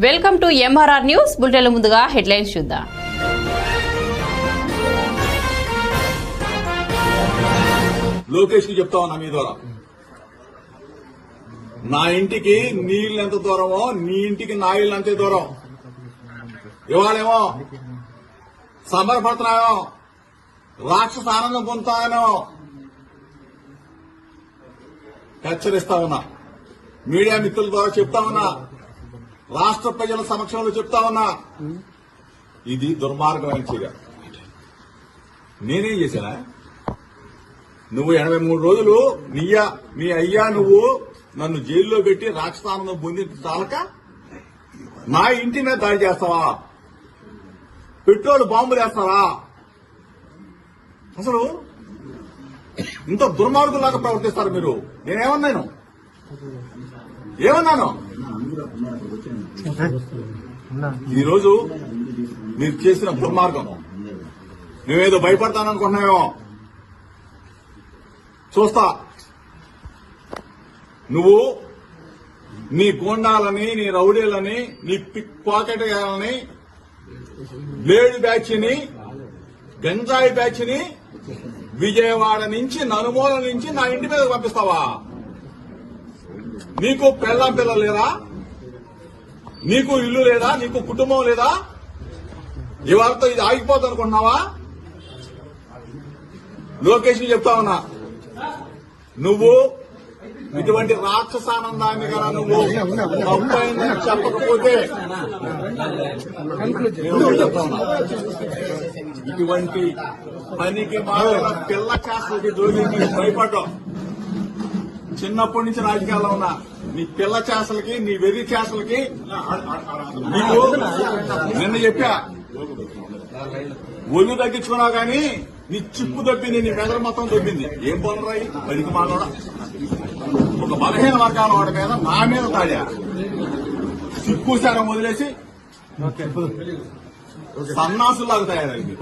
Welcome to MRR news బులెటిన్ల ముందుగా headlines చూద్దాం. లోకేష్ కి చెప్తా ఉన్నా మీ ద్వారా, నా ఇంటికి నీళ్ళు ఎంత దూరమో నీ ఇంటికి నా ఇల్లు అంతే దూరం. ఇవాళేమో సంబరపడుతున్నాయో, రాక్షస ఆనందం పొందుతాయనో హెచ్చరిస్తా ఉన్నా. మీడియా మిత్రుల ద్వారా చెప్తా ఉన్నా, రాష్ట్ర ప్రజల సమక్షంలో చెప్తా ఉన్నా, ఇది దుర్మార్గమైన చర్య. నేనేం చేశానా? నువ్వు 83 రోజులు మీ అయ్యా నువ్వు నన్ను జైల్లో పెట్టి రాక్షసానందం పొందించాలక నా ఇంటి మీద దాడి చేస్తావా? పెట్రోల్ బాంబులు వేస్తావా? అసలు ఇంత దుర్మార్గులాగా ప్రవర్తిస్తారు మీరు. నేనేమన్నాను? ఈరోజు మీరు చేసిన దుర్మార్గం నువ్వేదో భయపడతాననుకుంటున్నావేమో. చూస్తా, నువ్వు నీ గూండాలని, నీ రౌడీలని, నీ పిక్ పాకెట్ గాలని, బ్లేడ్ బ్యాచ్ ని, గంజాయి బ్యాచ్ ని విజయవాడ నుంచి, నలుమూల నుంచి నా ఇంటి మీద పంపిస్తావా? నీకు పెళ్ళాం పిల్లలు లేదా? నీకు ఇల్లు లేదా? నీకు కుటుంబం లేదా? ఇవాళతో ఇది ఆగిపోతుంది అనుకుంటున్నావా? లోకేష్ చెప్తా ఉన్నా, నువ్వు ఇటువంటి రాక్షసానందాన్ని కదా నువ్వు తప్పైందని చెప్పకపోతే ఇటువంటి పనికి మాత్రం పిల్ల చేస్తలకి జోలికి భయపడ్డావు. చిన్నప్పటి నుంచి రాజకీయాల్లో ఉన్నా, నీ పిల్ల చేసలకి, నీ వెర్రి చేసలకి నీకు నిన్న చెప్పా, ఒళ్ళు తగ్గించుకున్నావు కానీ నీ చిప్పు దొబ్బింది, నీ మెదడు మొత్తం దొబ్బింది. ఏం పనురాయి పనికి మానోడా? ఒక బలహీన వర్గాల వాడి మీద నా మీద తాడా, సిక్కుశారం వదిలేసి సన్నాసులాగా తయారైంది.